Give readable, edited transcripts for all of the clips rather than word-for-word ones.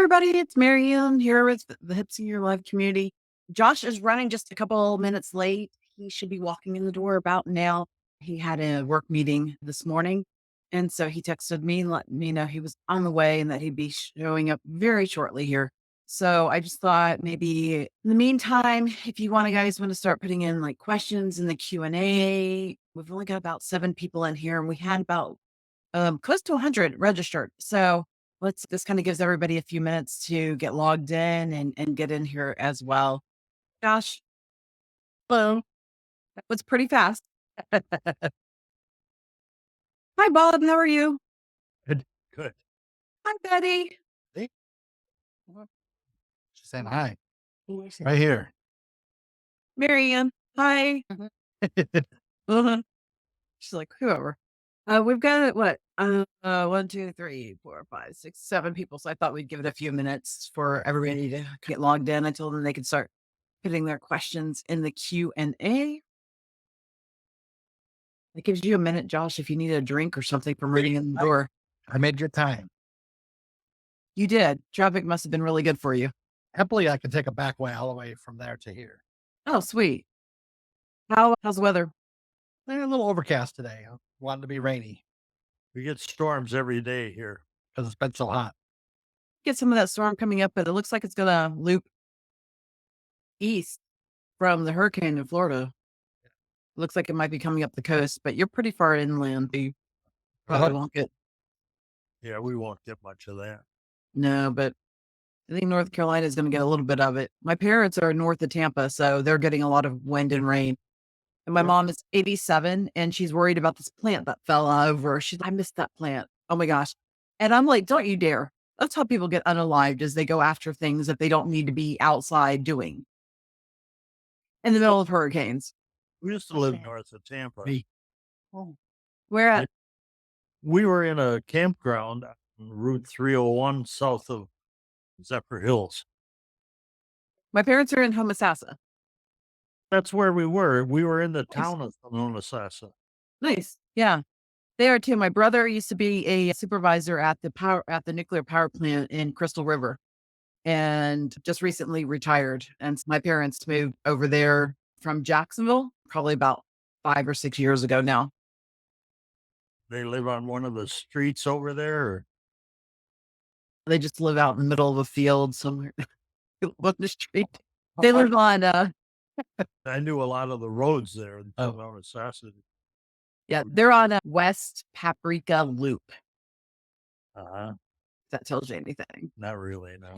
everybody, it's Marianne here with the Hip Senior Life community. Josh is running just a couple minutes late. He should be walking in the door about now. He had a work meeting this morning, and so he texted me and let me know he was on the way and that he'd be showing up very shortly here. So I just thought maybe in the meantime, if you guys want to start putting in like questions in the Q&A, we've only got about 7 people in here and we had about close to 100 registered. So this kind of gives everybody a few minutes to get logged in and get in here as well. Josh, hello. That was pretty fast. Hi, Bob. How are you? Good. Good. Hi, Betty. Hey. She's saying hi. Right here. Marianne. Hi. Uh-huh. She's like, whoever. We've got what? 1, 2, 3, 4, 5, 6, 7 people. So I thought we'd give it a few minutes for everybody to get logged in. I told them they could start putting their questions in the Q&A. It gives you a minute, Josh, if you need a drink or something from reading in the door. I made good time. You did. Traffic must have been really good for you. Happily, I can take a back way all the way from there to here. Oh, sweet. How's the weather? A little overcast today. Wanted to be rainy We get storms every day here. because it's been so hot. Get some of that storm coming up, but it looks like it's going to loop east from the hurricane in Florida. Looks like it might be coming up the coast, but you're pretty far inland. You probably won't get. Yeah, we won't get much of that. No, but I think North Carolina is going to get a little bit of it. My parents are north of Tampa, so they're getting a lot of wind and rain. And my mom is 87 and she's worried about this plant that fell over. She's like, I missed that plant. Oh my gosh. And I'm like, don't you dare. That's how people get unalived, as they go after things that they don't need to be outside doing in the middle of hurricanes. We used to live north of Tampa. Where at? We were in a campground on Route 301 south of Zephyr Hills. My parents are in Homosassa. That's where we were. We were in the town of Homosassa. Nice. Yeah. They are too. My brother used to be a supervisor at the nuclear power plant in Crystal River and just recently retired. And my parents moved over there from Jacksonville, probably about 5 or 6 years ago now. They live on one of the streets over there. Or? They just live out in the middle of a field somewhere on the street. They live on, I knew a lot of the roads there in Homosassa. yeah, they're on a West Paprika Loop. Uh-huh. If that tells you anything. Not really, no.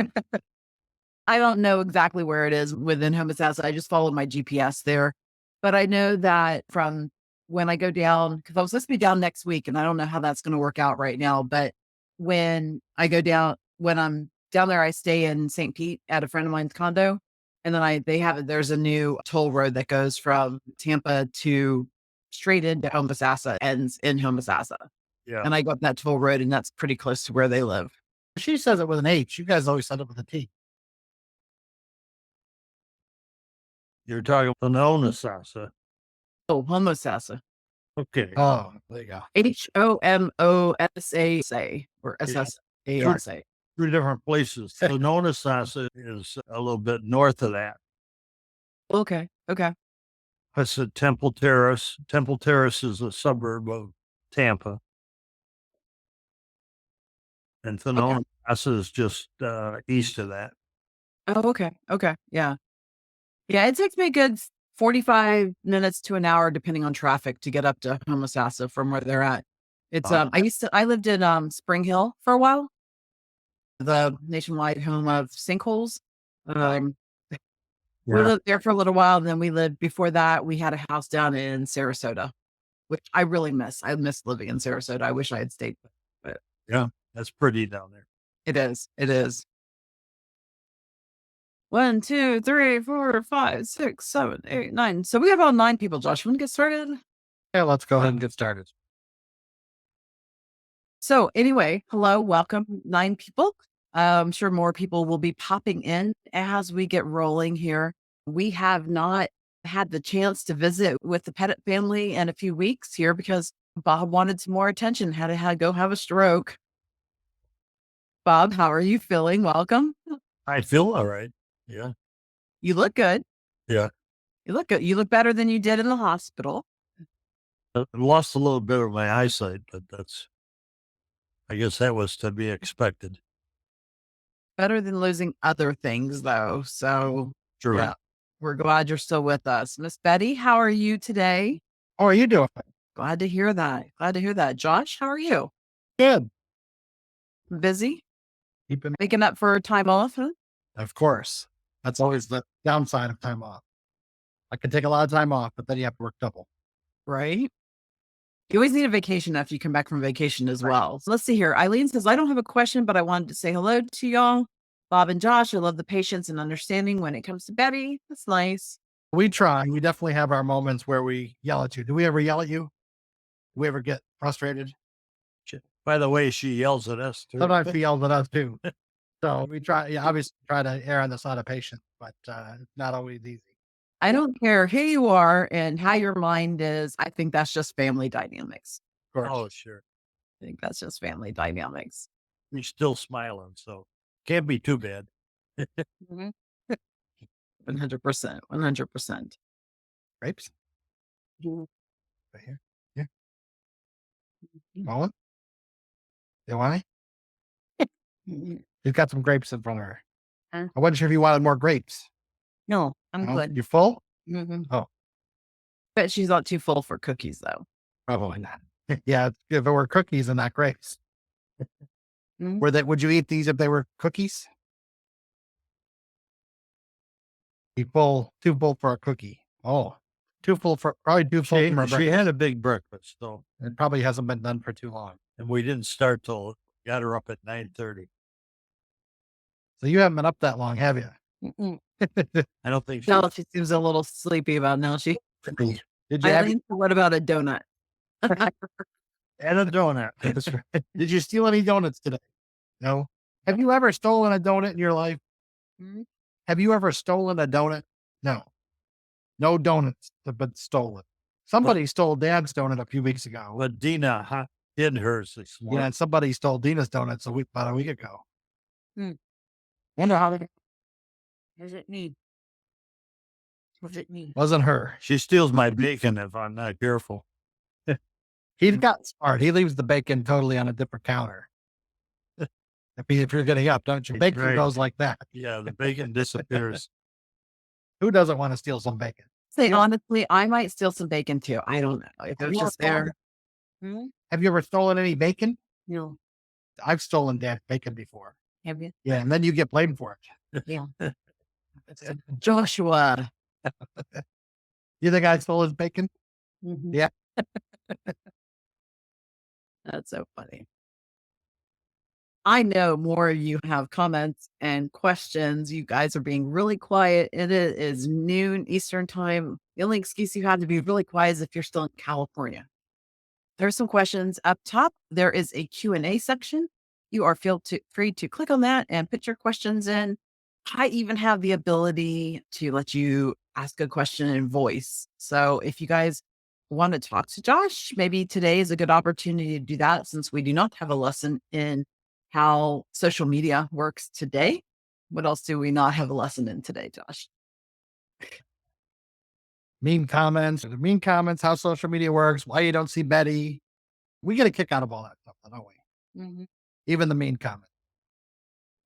I don't know exactly where it is within Homosassa. I just followed my GPS there. But I know that from when I go down, because I was supposed to be down next week, and I don't know how that's going to work out right now. But when I go down, when I'm down there, I stay in St. Pete at a friend of mine's condo. And then there's a new toll road that goes from Tampa to straight into Homosassa, ends in Homosassa. Yeah. And I go up that toll road, and that's pretty close to where they live. She says it with an H. You guys always said it with a T. You're talking about Homosassa. Oh, Homosassa. Okay. Oh, there you go. Homosassa or SSASA. 2 different places. So Homosassa is a little bit north of that. Okay. That's at Temple Terrace. Temple Terrace is a suburb of Tampa. And Homosassa is just east of that. Oh, okay. Yeah. Yeah, it takes me a good 45 minutes to an hour, depending on traffic, to get up to Homosassa from where they're at. It's I lived in Spring Hill for a while, the nationwide home of sinkholes. We lived there for a little while, and then before that, we had a house down in Sarasota, which I really miss. I miss living in Sarasota. I wish I had stayed. But yeah, that's pretty down there. It is. 1, 2, 3, 4, 5, 6, 7, 8, 9. So we have about 9 people, Josh. You want to get started? Yeah, let's go ahead and get started. So anyway, hello, welcome, 9 people. I'm sure more people will be popping in as we get rolling here. We have not had the chance to visit with the Pettit family in a few weeks here because Bob wanted some more attention, had to go have a stroke. Bob, how are you feeling? Welcome. I feel all right. Yeah. You look good. Yeah. You look good. You look better than you did in the hospital. I lost a little bit of my eyesight, but I guess that was to be expected. Better than losing other things, though. So, True. yeah, we're glad you're still with us. Miss Betty, how are you today? How are you doing? Glad to hear that. Glad to hear that. Josh, how are you? Good. Busy? Keeping, Making up for time off? Huh? of course. That's always the downside of time off. I can take a lot of time off, but then you have to work double. Right? You always need a vacation after you come back from vacation as well. So let's see here. Eileen says, I don't have a question, but I wanted to say hello to y'all. Bob and Josh, I love the patience and understanding when it comes to Betty. That's nice. We try. We definitely have our moments where we yell at you. Do we ever yell at you? Do we ever get frustrated? By the way, she yells at us too. Sometimes she yells at us too. So we try, obviously try to err on the side of patience, but it's not always easy. I don't care who you are and how your mind is. I think that's just family dynamics. Of course. Oh, sure. I think that's just family dynamics. He's still smiling, so can't be too bad. 100%. 100%. Grapes? Mhm. Right here. Here. Colin? You want any? She's got some grapes in front of her. Huh? I wasn't sure if you wanted more grapes. No, I'm No? good. You full? Oh. But she's not too full for cookies, though. Probably not. Yeah, if it were cookies and not grapes. Mhm. Would you eat these if they were cookies? Too full for a cookie. Oh, probably too full She, for a she breakfast. had a big breakfast, though, It probably hasn't been done for too long. and we didn't start till got her up at 9:30. So you haven't been up that long, have you? Mm-mm. I don't think No, she seems a little sleepy about now. Did you have Eileen, what about a donut? and a donut. That's right. Did you steal any donuts today? No. Have you ever stolen a donut in your life? Mhm. Have you ever stolen a donut? No. No donuts have been stolen. Somebody stole Dad's donut a few weeks ago. But Dina hid hers this morning. Yeah, and somebody stole Dina's donuts about a week ago. Wonder how they. What does it need? What does it need? Wasn't her. She steals my bacon if I'm not careful. He's got smart. He leaves the bacon totally on a different counter. If you're getting up, don't you? Bacon Right. goes like that. Yeah, the bacon disappears. Who doesn't want to steal some bacon? Say honestly, I might steal some bacon too. I don't know if it Have was you just ever there. Have you ever stolen any bacon? No, I've stolen Dad's bacon before. have you? Yeah, and then you get blamed for it. Yeah. Joshua. You think I stole his bacon? Mhm. Yeah. That's so funny. I know more of you have comments and questions. You guys are being really quiet. It is noon Eastern time. The only excuse you have to be really quiet is if you're still in California. There's some questions up top. There is a Q&A section. You are free to click on that and put your questions in. I even have the ability to let you ask a question in voice. So if you guys want to talk to Josh, maybe today is a good opportunity to do that since we do not have a lesson in how social media works today. What else do we not have a lesson in today, Josh? Mean comments, how social media works, why you don't see Betty. We get a kick out of all that stuff, don't we? Even the mean comments.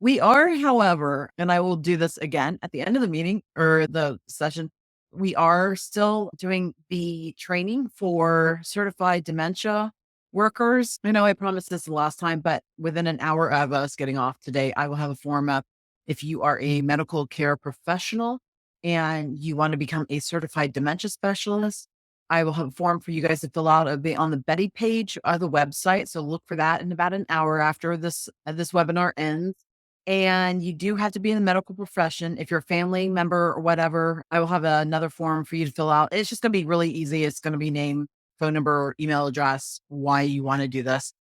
We are, however, and I will do this again at the end of the meeting or the session. We are still doing the training for certified dementia workers. I know I promised this the last time, but within an hour of us getting off today, I will have a form up. If you are a medical care professional and you want to become a certified dementia specialist, I will have a form for you guys to fill out. It'll be on the Betty page of the website. So look for that in about an hour after this webinar ends. And you do have to be in the medical profession. If you're a family member or whatever, I will have another form for you to fill out. It's just going to be really easy. It's going to be name, phone number, email address, why you want to do this.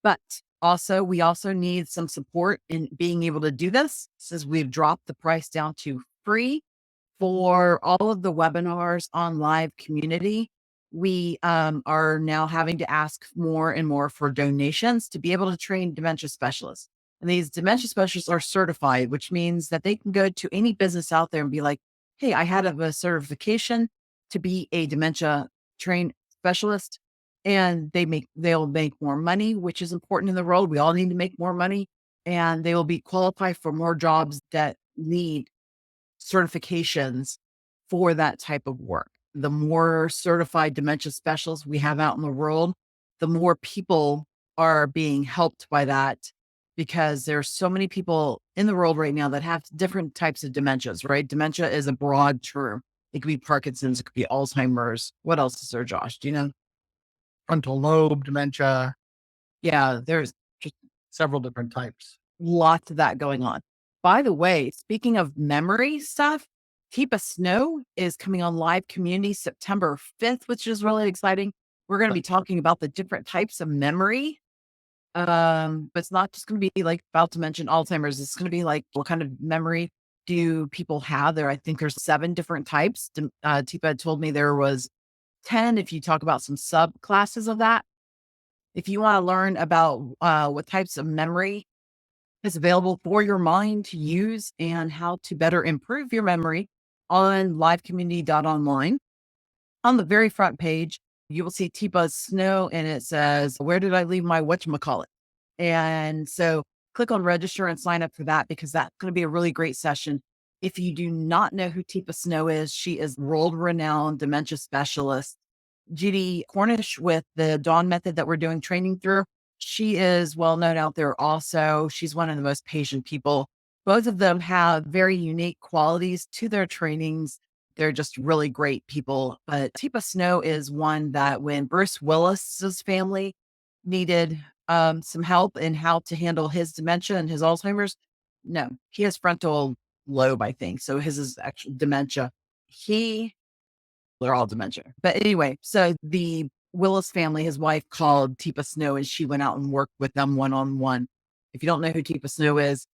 But also, we also need some support in being able to do this since we've dropped the price down to free for all of the webinars on live community. We are now having to ask more and more for donations to be able to train dementia specialists. And these dementia specialists are certified, which means that they can go to any business out there and be like, hey, I had a certification to be a dementia trained specialist. And they'll make more money, which is important in the world. We all need to make more money, and they will be qualified for more jobs that need certifications for that type of work. The more certified dementia specialists we have out in the world, the more people are being helped by that, because there's so many people in the world right now that have different types of dementias, right? Dementia is a broad term. It could be Parkinson's, it could be Alzheimer's. What else is there, Josh? Do you know? Frontal lobe dementia, Yeah, there's just several different types. lots of that going on. By the way, speaking of memory stuff, Tipa Snow is coming on live community September 5th, which is really exciting. We're going to be talking about the different types of memory. But it's not just going to be like about to mention Alzheimer's. It's going to be like, what kind of memory do people have there? I think there's 7 different types. Tipa had told me there was 10 if you talk about some subclasses of that. If you want to learn about what types of memory is available for your mind to use and how to better improve your memory on livecommunity.online. On the very front page, you will see T-Buzz Snow, and it says, where did I leave my whatchamacallit? And so click on register and sign up for that, because that's going to be a really great session. If you do not know who Tipa Snow is, she is world-renowned dementia specialist. Judy Cornish with the Dawn method that we're doing training through, she is well known out there also. She's one of the most patient people. Both of them have very unique qualities to their trainings. They're just really great people. But Tipa Snow is one that when Bruce Willis's family needed some help in how to handle his dementia and his Alzheimer's, no, he has frontal lobe, I think. So his is actually dementia. They're all dementia. But anyway, so the Willis family, his wife called Tipa Snow, and she went out and worked with them one-on-one. If you don't know who Tipa Snow is,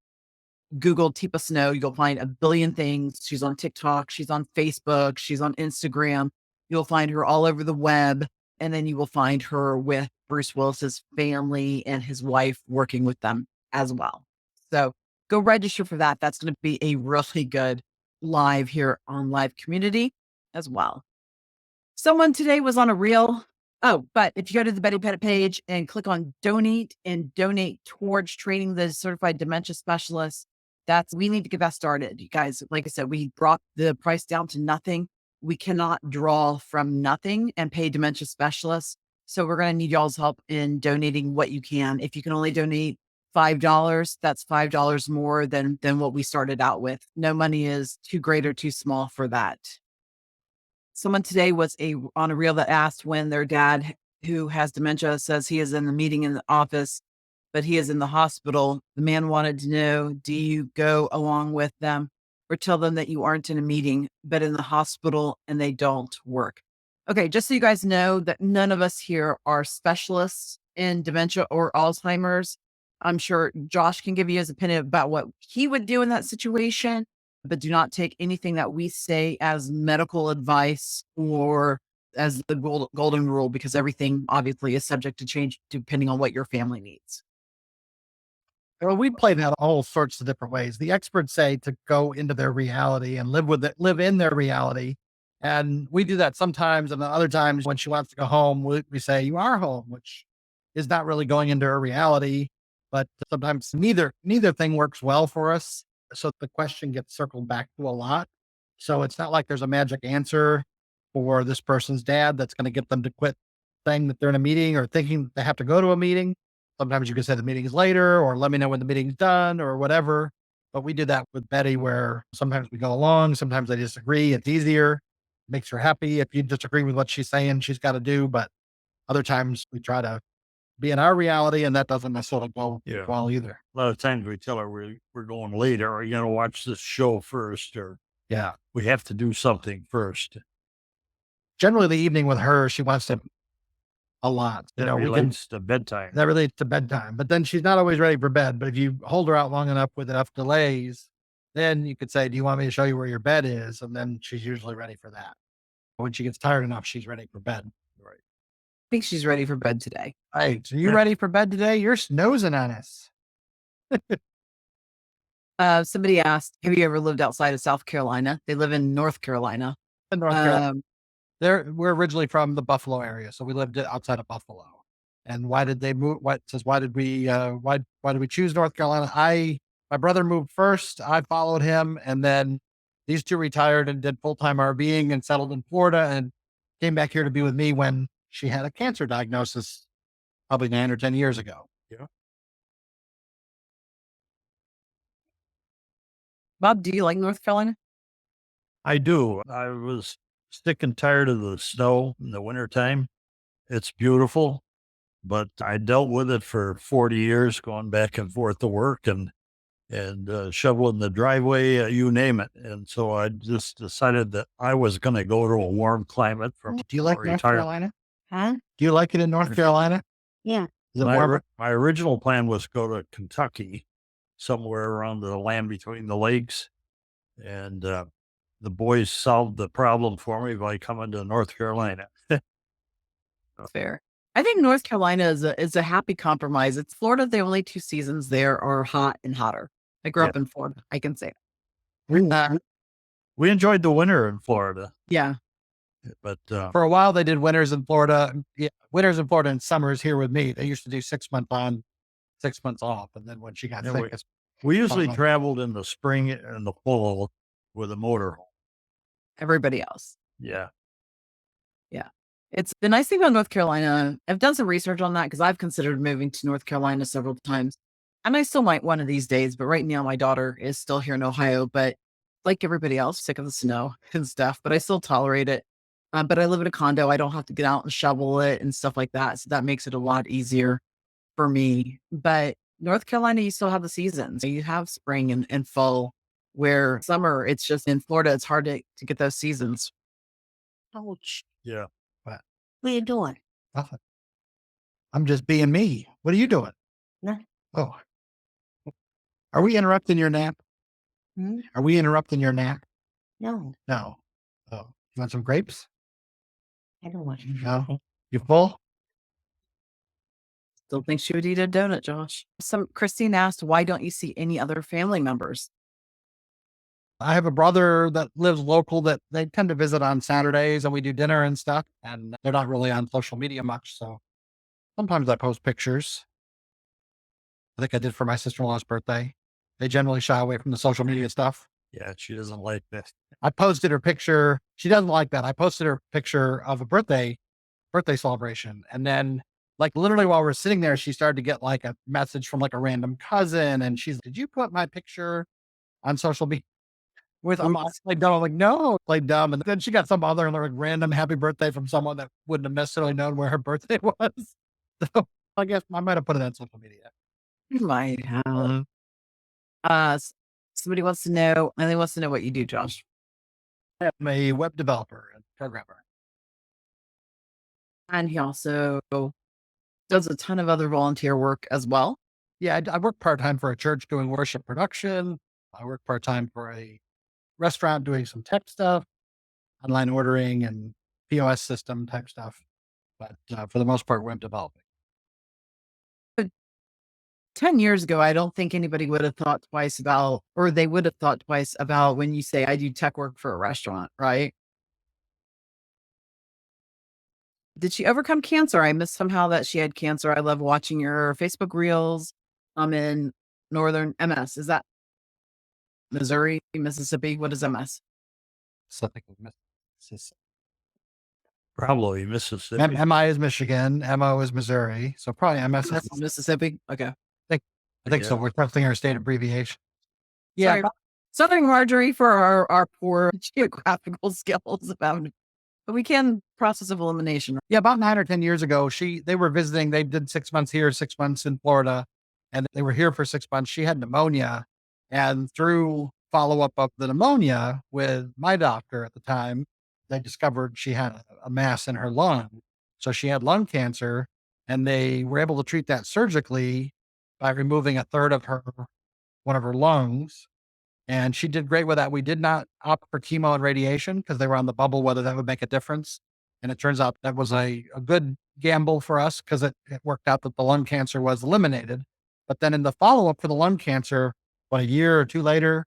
Google Tipa Snow. You'll find a billion things. She's on TikTok. She's on Facebook. She's on Instagram. You'll find her all over the web. And then you will find her with Bruce Willis's family and his wife working with them as well. So go register for that. That's going to be a really good live here on Live Community as well. Someone today was on a reel. Oh, but if you go to the Betty Pettit page and click on donate and donate towards training the certified dementia specialists, we need to get that started. You guys, like I said, we brought the price down to nothing. We cannot draw from nothing and pay dementia specialists. So we're going to need y'all's help in donating what you can. If you can only donate $5, that's $5 more than what we started out with. No money is too great or too small for that. Someone today was on a reel that asked when their dad, who has dementia, says he is in the meeting in the office, but he is in the hospital. The man wanted to know, do you go along with them or tell them that you aren't in a meeting, but in the hospital and they don't work? Okay, just so you guys know that none of us here are specialists in dementia or Alzheimer's. I'm sure Josh can give you his opinion about what he would do in that situation, but do not take anything that we say as medical advice or as the golden rule, because everything obviously is subject to change depending on what your family needs. Well, we play that all sorts of different ways. The experts say to go into their reality and live with it, live in their reality. And we do that sometimes. And then other times when she wants to go home, we say, you are home, which is not really going into her reality. But sometimes neither thing works well for us. So the question gets circled back to a lot. So it's not like there's a magic answer for this person's dad that's going to get them to quit saying that they're in a meeting or thinking that they have to go to a meeting. Sometimes you can say the meeting is later or let me know when the meeting's done or whatever. But we did that with Betty where sometimes we go along, sometimes I disagree. It's easier, makes her happy if you disagree with what she's saying she's got to do. But other times we try to be in our reality, and that doesn't necessarily go well either. A lot of times we tell her we're going later, or you're going to watch this show first, or we have to do something first. Generally, the evening with her, she wants to a lot. That relates to bedtime. That relates to bedtime. But then she's not always ready for bed. But if you hold her out long enough with enough delays, then you could say, do you want me to show you where your bed is? And then she's usually ready for that. When she gets tired enough, she's ready for bed. Right. I think she's ready for bed today. Right. So you ready for bed today? You're snoozing on us. Somebody asked, have you ever lived outside of South Carolina? They live in North Carolina. In North Carolina. Um, We're originally from the Buffalo area, so we lived outside of Buffalo. And why did they move? Why did we? Why did we choose North Carolina? My brother moved first. I followed him, and then these two retired and did full time RVing and settled in Florida, and came back here to be with me when she had a cancer diagnosis, probably 9 or 10 years ago. Yeah. Bob, do you like North Carolina? I do. I was sick and tired of the snow in the wintertime. It's beautiful, but I dealt with it for 40 years, going back and forth to work and shoveling the driveway, you name it. And so I just decided that I was going to go to a warm climate from Do you like North retirement. Carolina? Huh? Do you like it in North Carolina? Yeah. Is it My, warmer? my original plan was to go to Kentucky, somewhere around the land between the lakes. And the boys solved the problem for me by coming to North Carolina. Fair. I think North Carolina is a happy compromise. It's Florida. The only two seasons there are hot and hotter. I grew Yeah. up in Florida. I can say We- that. We enjoyed the winter in Florida, Yeah. but For a while, they did winters in Florida. Yeah, winters in Florida and summers here with me. They used to do 6 months on, 6 months off. And then when she got Yeah, sick, it's we usually Uh-huh. traveled in the spring and the fall with a motorhome. Everybody else. Yeah. Yeah. It's the nice thing about North Carolina. I've done some research on that because I've considered moving to North Carolina several times. And I still might one of these days, but right now my daughter is still here in Ohio, but like everybody else, sick of the snow and stuff, but I still tolerate it. But I live in a condo. I don't have to get out and shovel it and stuff like that. So that makes it a lot easier for me. But North Carolina, you still have the seasons. You have spring and fall, where summer, it's just in Florida, it's hard to get those seasons. Ouch. Yeah. But What are you doing? nothing. I'm just being me. What are you doing? No. Oh, are we interrupting your nap? Hmm? Are we interrupting your nap? No, No. Oh, you want some grapes? I don't want you. No. You full? Still think she would eat a donut, Josh. Christine asked, why don't you see any other family members? I have a brother that lives local that they tend to visit on Saturdays and we do dinner and stuff. And they're not really on social media much. So sometimes I post pictures. I think I did for my sister-in-law's birthday. They generally shy away from the social media stuff. Yeah. She doesn't like that. I posted her picture. She doesn't like that. I posted her picture of a birthday celebration. And then like literally while we're sitting there, she started to get like a message from like a random cousin. And she's, did you put my picture on social media? With I'm like, no, I'm like, no, played dumb. And then she got some other like random happy birthday from someone that wouldn't have necessarily known where her birthday was. So I guess I might have put it on social media. You might have. Somebody wants to know, Emily wants to know what you do, Josh. I'm a web developer and programmer. And he also does a ton of other volunteer work as well. Yeah, I work part-time for a church doing worship production. I work part-time for a restaurant doing some tech stuff, online ordering and POS system type stuff. But for the most part, web developing. 10 years ago, I don't think anybody would have thought twice about, or they would have thought twice about when you say, I do tech work for a restaurant, right? Did she overcome cancer? I missed somehow that she had cancer. I love watching your Facebook reels. I'm in Northern MS. Is that Missouri, Mississippi? What is MS? Something with Mississippi. Probably Mississippi. MI is Michigan, MO is Missouri. So probably MS That's is, Mississippi. Okay. I think so. Yeah. We're testing our state abbreviation. Yeah, Sorry. Southern Marjorie for our poor geographical skills about, but we can process of elimination. Yeah, about 9 or 10 years ago, they were visiting. They did 6 months here, 6 months in Florida, and they were here for 6 months. She had pneumonia, and through follow up of the pneumonia with my doctor at the time, they discovered she had a mass in her lung. So she had lung cancer, and they were able to treat that surgically by removing a third of one of her lungs. And she did great with that. We did not opt for chemo and radiation because they were on the bubble whether that would make a difference. And it turns out that was a good gamble for us because it worked out that the lung cancer was eliminated. But then in the follow up for the lung cancer, about a year or two later,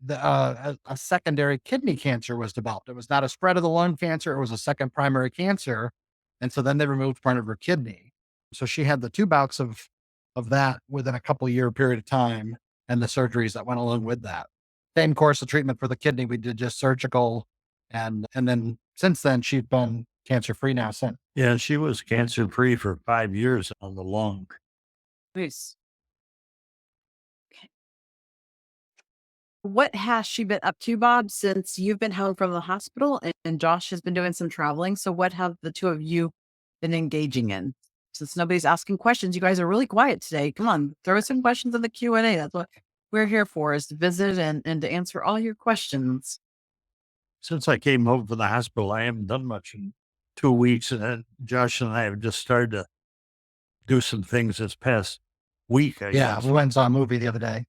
a secondary kidney cancer was developed. It was not a spread of the lung cancer; it was a second primary cancer, and so then they removed part of her kidney. So she had the two bouts of that within a couple year period of time, and the surgeries that went along with that. Same course of treatment for the kidney. We did just surgical, and then since then she's been cancer free now. Since Yeah, she was cancer free for 5 years on the lung. Nice. What has she been up to, Bob, since you've been home from the hospital and Josh has been doing some traveling? So, what have the two of you been engaging in? Since nobody's asking questions, you guys are really quiet today. Come on, throw some questions in the Q&A. That's what we're here for, is to visit and to answer all your questions. Since I came home from the hospital, I haven't done much in 2 weeks. And then Josh and I have just started to do some things this past week, I yeah, guess. we went and saw a movie the other day.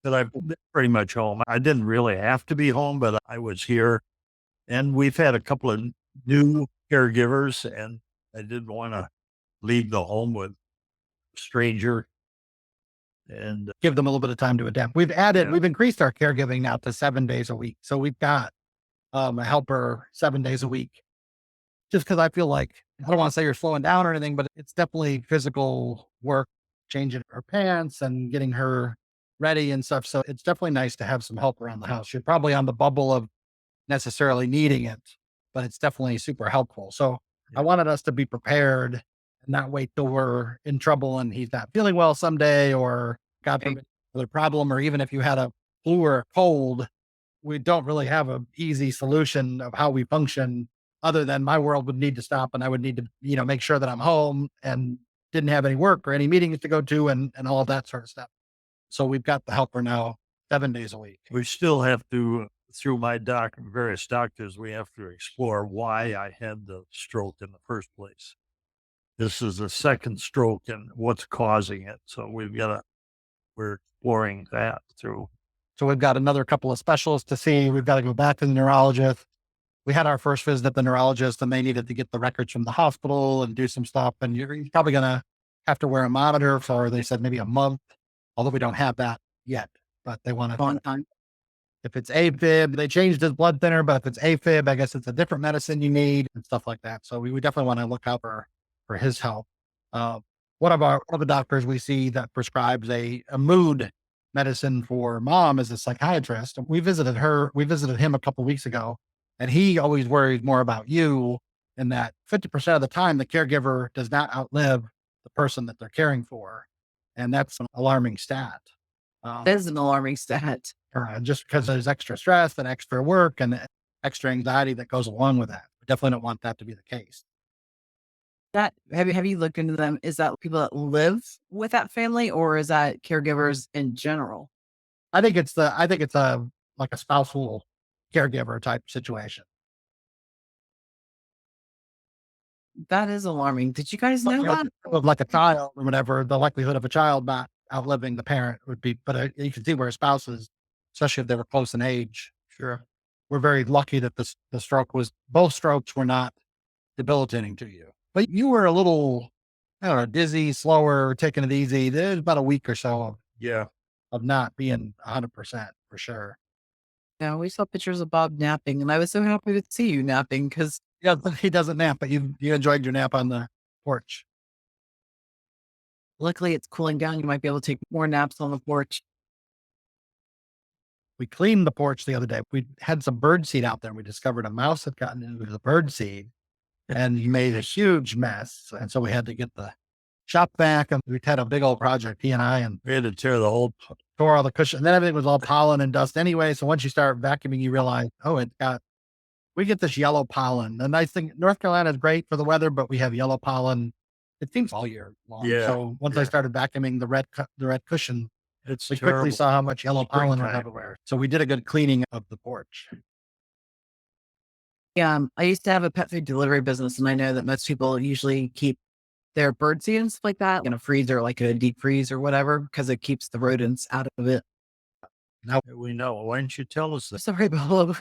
But I've been pretty much home. I didn't really have to be home, but I was here. And we've had a couple of new caregivers, and I didn't want to leave the home with a stranger. And Give them a little bit of time to adapt. We've increased our caregiving now to 7 days a week. So we've got a helper 7 days a week. Just because I feel like, I don't want to say you're slowing down or anything, but it's definitely physical work, changing her pants and getting her ready and stuff. So it's definitely nice to have some help around the house. You're probably on the bubble of necessarily needing it, but it's definitely super helpful. So I wanted us to be prepared and not wait till we're in trouble and he's not feeling well someday, or God forbid another problem, or even if you had a flu or a cold, we don't really have an easy solution of how we function, other than my world would need to stop and I would need to, make sure that I'm home and didn't have any work or any meetings to go to and all of that sort of stuff. So we've got the helper now 7 days a week. we still have to, through my various doctors, we have to explore why I had the stroke in the first place. This is the second stroke and what's causing it. So we're exploring that through. So we've got another couple of specialists to see. We've got to go back to the neurologist. We had our first visit at the neurologist and they needed to get the records from the hospital and do some stuff. And you're probably going to have to wear a monitor for, they said, maybe a month, although we don't have that yet, but they want to. Long time. If it's AFib, they changed his blood thinner, but if it's AFib, I guess it's a different medicine you need and stuff like that. So we would definitely want to look out for his help. One of the doctors we see that prescribes a mood medicine for mom is a psychiatrist. We visited him a couple of weeks ago, and he always worries more about you, in that 50% of the time the caregiver does not outlive the person that they're caring for. And that's an alarming stat. That is an alarming stat. Just because there's extra stress and extra work and extra anxiety that goes along with that. We definitely don't want that to be the case. That have you looked into them? Is that people that live with that family, or is that caregivers in general? I think it's a like a spousal caregiver type situation. That is alarming. Did you guys know that? Of like a child or whatever, the likelihood of a child not outliving the parent would be, but you can see where spouses, especially if they were close in age. Sure. We're very lucky that both strokes were not debilitating to you. But you were a little, I don't know, dizzy, slower, taking it easy. There's about a week or so of not being 100% for sure. Yeah, we saw pictures of Bob napping, and I was so happy to see you napping because Yeah, he doesn't nap, but you enjoyed your nap on the porch. luckily it's cooling down. You might be able to take more naps on the porch. We cleaned the porch the other day. We had some bird seed out there. And we discovered a mouse had gotten into the bird seed and made a huge mess. And so we had to get the shop vac, and we had a big old project, he and I, and We had to tear the whole. tore all the cushion. And then everything was all pollen and dust anyway. So once you start vacuuming, you realize, we get this yellow pollen. The nice thing, North Carolina is great for the weather, but we have yellow pollen. It seems all year long. Yeah, So once I started vacuuming the red cushion, It's we terrible. quickly saw how much yellow pollen was Springtime. everywhere. So we did a good cleaning of the porch. Yeah, I used to have a pet food delivery business, and I know that most people usually keep their bird seed and stuff like that in a freezer, like a deep freeze or whatever, because it keeps the rodents out of it. Now We know. Why didn't you tell us that? Sorry, Bob.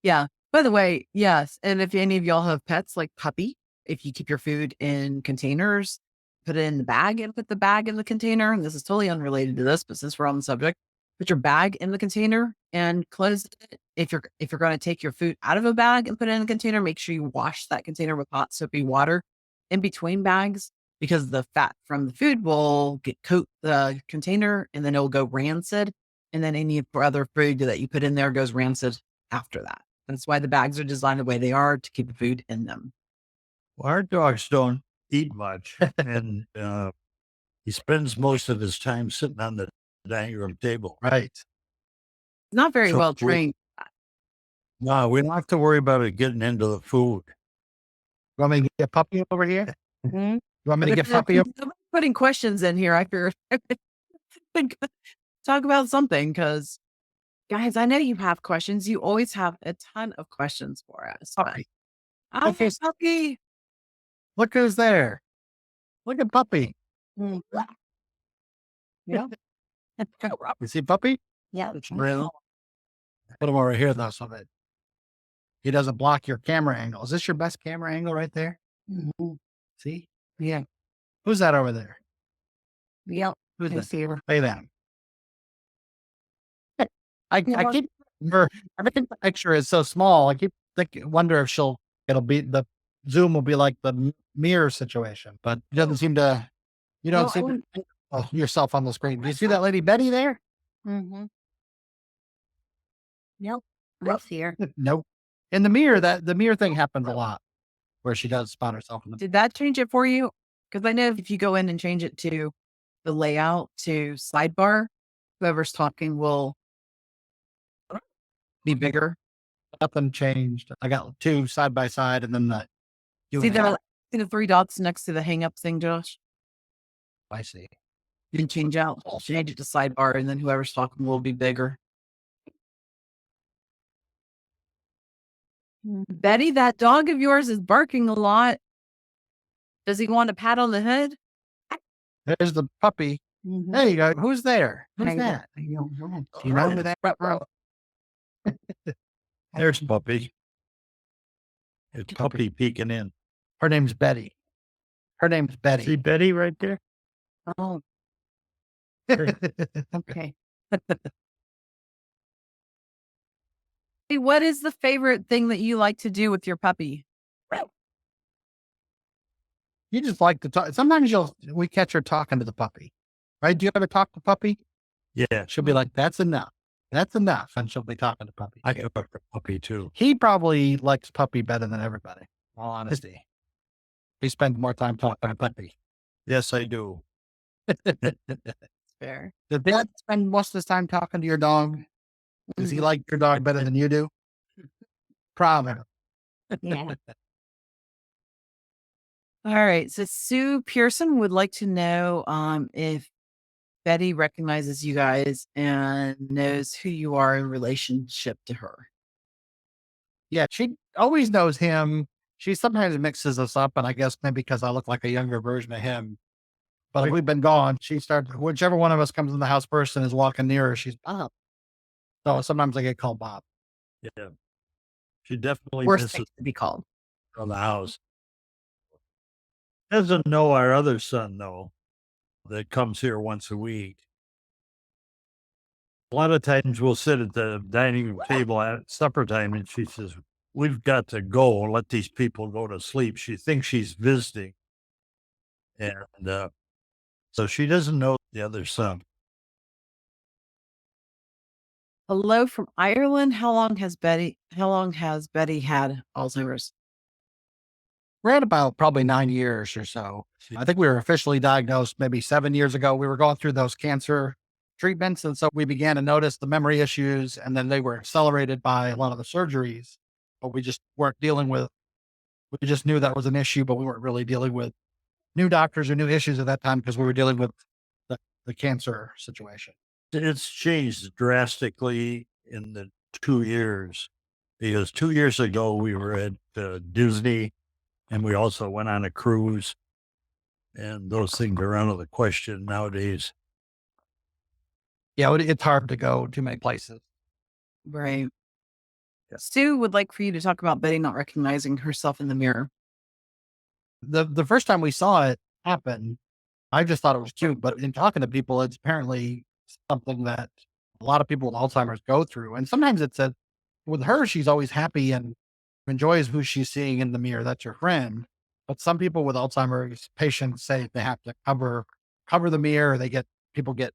Yeah. By the way, yes. And if any of y'all have pets like puppy, if you keep your food in containers, put it in the bag and put the bag in the container. And this is totally unrelated to this, but since we're on the subject, put your bag in the container and close it. If you're going to take your food out of a bag and put it in a container, make sure you wash that container with hot soapy water in between bags, because the fat from the food will coat the container and then it will go rancid. And then any other food that you put in there goes rancid after that. That's why the bags are designed the way they are, to keep the food in them. Well, our dogs don't eat much, and he spends most of his time sitting on the dining room table. Right. Not very So well trained. No, we don't have to worry about it getting into the food. You want me to get a puppy over here? Mhm. You want me to But get if puppy over? nobody's putting questions in here, I figured talk about something, because guys, I know you have questions. You always have a ton of questions for us. But Puppy. I'm Okay. puppy. Look who's there. Look at puppy. Mm. Yeah. You see puppy? Yeah. It's real. Put him over here though, so that he doesn't block your camera angle. Is this your best camera angle right there? Mhm. See? Yeah. Who's that over there? Yep. Who's I that? see her. Hey, them. I Yeah. keep everything. The picture is so small. I keep wonder if it'll be the Zoom will be like the mirror situation, but it doesn't seem to. You don't No, see yourself on the screen. Do you see that lady Betty there? Mm-hmm. Yep. I see her. Nope. In the mirror, the mirror thing happens a lot, where she does spot herself in the. Did that change it for you? Because I know if you go in and change it to the layout to sidebar, whoever's talking will be bigger. Nothing changed. I got two side by side, and then the. See the three dots next to the hang up thing, Josh? I see. You can change it to sidebar, and then whoever's talking will be bigger. Betty, that dog of yours is barking a lot. Does he want a pat on the head? There's the puppy. Mhm. There you go. Who's there? Who's I know. that? I know. Do you know who that? There's Puppy. It's Puppy peeking in. Her name's Betty. Her name's See Betty. Betty right there? Oh, okay. Hey, what is the favorite thing that you like to do with your puppy? You just like to talk. Sometimes we catch her talking to the puppy, right? Do you ever talk to puppy? Yeah, She'll be like, "That's enough. That's enough," and she'll be talking to puppy. I have a puppy too. He probably likes puppy better than everybody. In all honesty, he spends more time talking to puppy. Yes, I do. Fair. Does Dad spend most of his time talking to your dog? Does he like your dog better than you do? Probably. Yeah. All right. So Sue Pearson would like to know if Betty recognizes you guys and knows who you are in relationship to her. Yeah, she always knows him. She sometimes mixes us up, and I guess maybe because I look like a younger version of him. But if we've been gone, she starts, whichever one of us comes in the house first and is walking near her, she's Bob. So sometimes I get called Bob. Yeah. She definitely Worst misses thing to be called. from the house. Doesn't know our other son, though, that comes here once a week. A lot of times we'll sit at the dining room table at supper time, and she says, "We've got to go and let these people go to sleep." She thinks she's visiting. And so she doesn't know the other son. Hello from Ireland. How long has Betty had Alzheimer's? We're at about probably 9 years or so. I think we were officially diagnosed maybe 7 years ago. We were going through those cancer treatments. And so we began to notice the memory issues, and then they were accelerated by a lot of the surgeries. But we just weren't dealing with, we just knew that was an issue, but we weren't really dealing with new doctors or new issues at that time because we were dealing with the cancer situation. It's changed drastically in the 2 years, because 2 years ago we were at Disney, and we also went on a cruise, and those things are out of the question nowadays. Yeah, it's hard to go too many places. Right. Yeah. Sue would like for you to talk about Betty not recognizing herself in the mirror. The first time we saw it happen, I just thought it was cute, but in talking to people, it's apparently something that a lot of people with Alzheimer's go through. And sometimes it's a with her, she's always happy and enjoys who she's seeing in the mirror. That's her friend. But some people with Alzheimer's patients say they have to cover the mirror. People get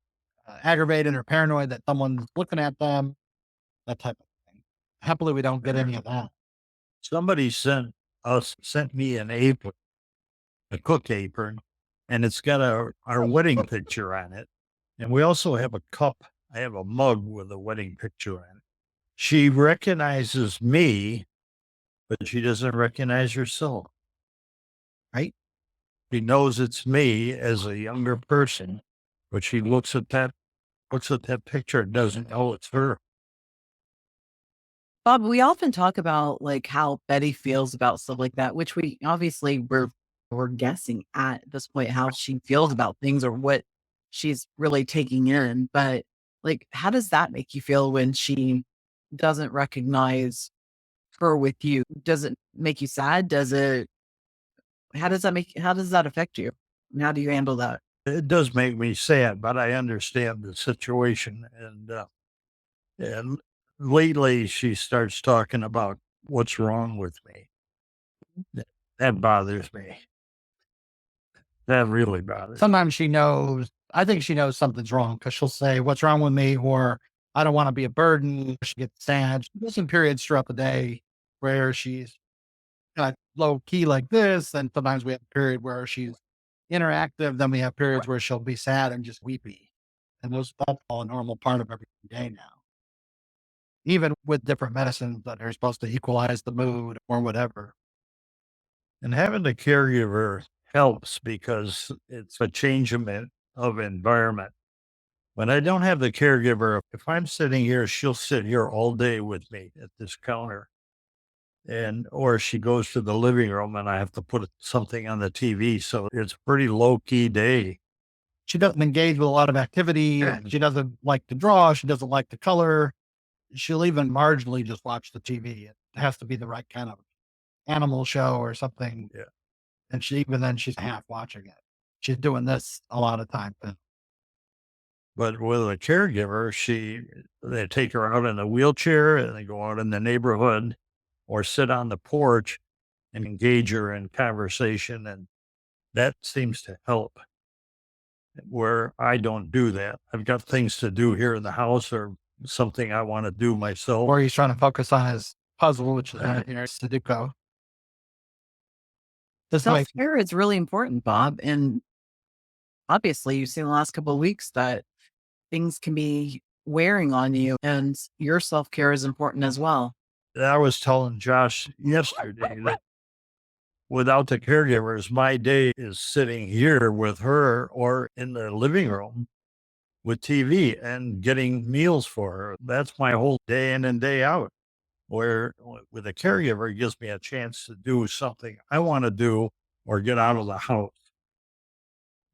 aggravated or paranoid that someone's looking at them. That type of thing. Happily, we don't get any of that. Somebody sent me an apron, a cook apron, and it's got our wedding picture on it. And we also have a cup. I have a mug with a wedding picture on it. She recognizes me, but she doesn't recognize herself. Right? She knows it's me as a younger person, but she looks at that picture and doesn't know it's her. Bob, we often talk about like how Betty feels about stuff like that, which we obviously we're guessing at this point how she feels about things or what she's really taking in. But like, how does that make you feel when she doesn't recognize her with you? Does it make you sad? Does it how does that affect you? And how do you handle that? It does make me sad, but I understand the situation. And lately she starts talking about what's wrong with me. That bothers me. That really bothers me. Sometimes she knows, I think she knows something's wrong because she'll say, "What's wrong with me?" Or "I don't want to be a burden." She gets sad. She goes in periods throughout the day where she's kind of low key like this. And sometimes we have a period where she's interactive. Then we have periods where she'll be sad and just weepy. And that's all a normal part of every day now. Even with different medicines that are supposed to equalize the mood or whatever. And having the caregiver helps because it's a change of environment. When I don't have the caregiver, if I'm sitting here, she'll sit here all day with me at this counter. Or she goes to the living room and I have to put something on the TV. So it's a pretty low key day. She doesn't engage with a lot of activity. She doesn't like to draw. She doesn't like to color. She'll even marginally just watch the TV. It has to be the right kind of animal show or something. Yeah. And even then she's half watching it. She's doing this a lot of times. But with a caregiver, they take her out in a wheelchair and they go out in the neighborhood or sit on the porch and engage her in conversation. And that seems to help where I don't do that. I've got things to do here in the house or something I want to do myself. Or he's trying to focus on his puzzle, which is Sudoku. Self care is really important, Bob. And obviously, you've seen the last couple of weeks that things can be wearing on you, and your self care is important as well. I was telling Josh yesterday that without the caregivers, my day is sitting here with her or in the living room with TV and getting meals for her. That's my whole day in and day out. Where with a caregiver, it gives me a chance to do something I want to do or get out of the house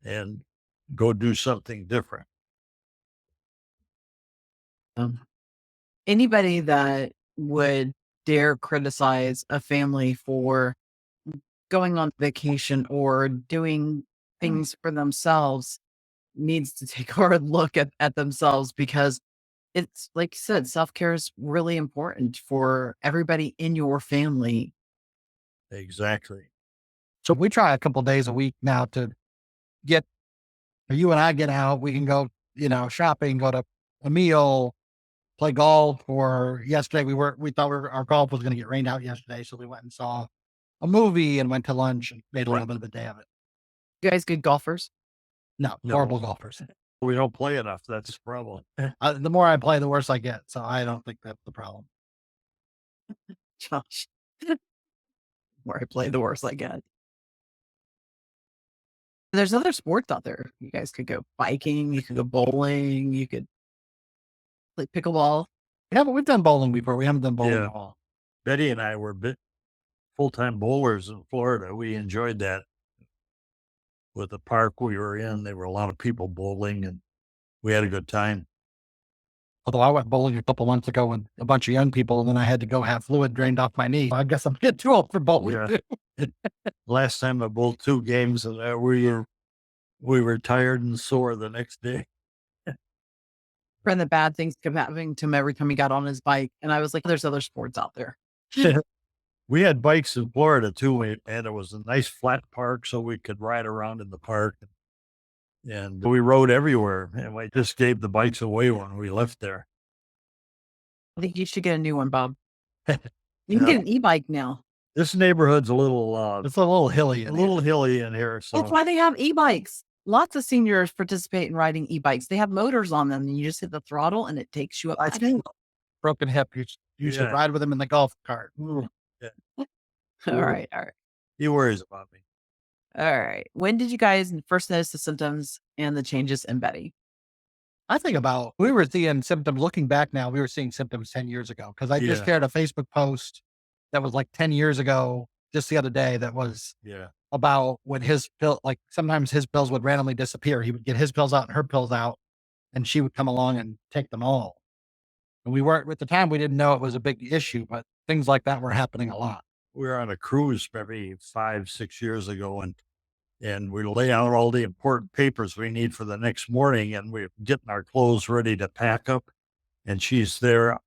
and go do something different. Anybody that would dare criticize a family for going on vacation or doing things for themselves needs to take a hard look at themselves, because it's like you said, self-care is really important for everybody in your family. Exactly. So we try a couple days a week now to get, you and I get out. We can go, shopping, go to a meal, play golf. Or yesterday we thought our golf was going to get rained out yesterday. So we went and saw a movie and went to lunch and made a little bit of a day of it. You guys good golfers? No, No. horrible golfers. We don't play enough. That's the problem. The more I play, the worse I get. So I don't think that's the problem. Josh. The more I play, the worse I get. There's other sports out there. You guys could go biking, you could go bowling, you could play pickleball. Yeah, but we've done bowling before. We haven't done bowling Yeah. at all. Betty and I were full-time bowlers in Florida. We enjoyed that. With the park we were in, there were a lot of people bowling and we had a good time. Although I went bowling a couple months ago with a bunch of young people, and then I had to go have fluid drained off my knee. I guess I'm getting too old for bowling. Yeah. Last time I bowled 2 games and we we were tired and sore the next day. Friend, the bad things kept happening to him every time he got on his bike. And I was like, there's other sports out there. We had bikes in Florida too, and it was a nice flat park, so we could ride around in the park. And we rode everywhere, and we just gave the bikes away when we left there. I think you should get a new one, Bob. You Yeah. can get an e-bike now. This neighborhood's a little, It's a little hilly. hilly in here. That's So why they have e-bikes. Lots of seniors participate in riding e-bikes. They have motors on them, and you just hit the throttle, and it takes you up. I think broken hip. You should Yeah. ride with him in the golf cart. All right. he worries about me. All right. When did you guys first notice the symptoms and the changes in Betty? I think about we were seeing symptoms. Looking back now, we were seeing symptoms 10 years ago because I just Yeah. shared a Facebook post that was like 10 years ago, just the other day. That was Yeah. about when his pill, like sometimes his pills would randomly disappear. He would get his pills out and her pills out, and she would come along and take them all. And we weren't at the time. We didn't know it was a big issue, but things like that were happening a lot. We were on a cruise maybe 5-6 years ago, and we lay out all the important papers we need for the next morning, and we're getting our clothes ready to pack up, and she's there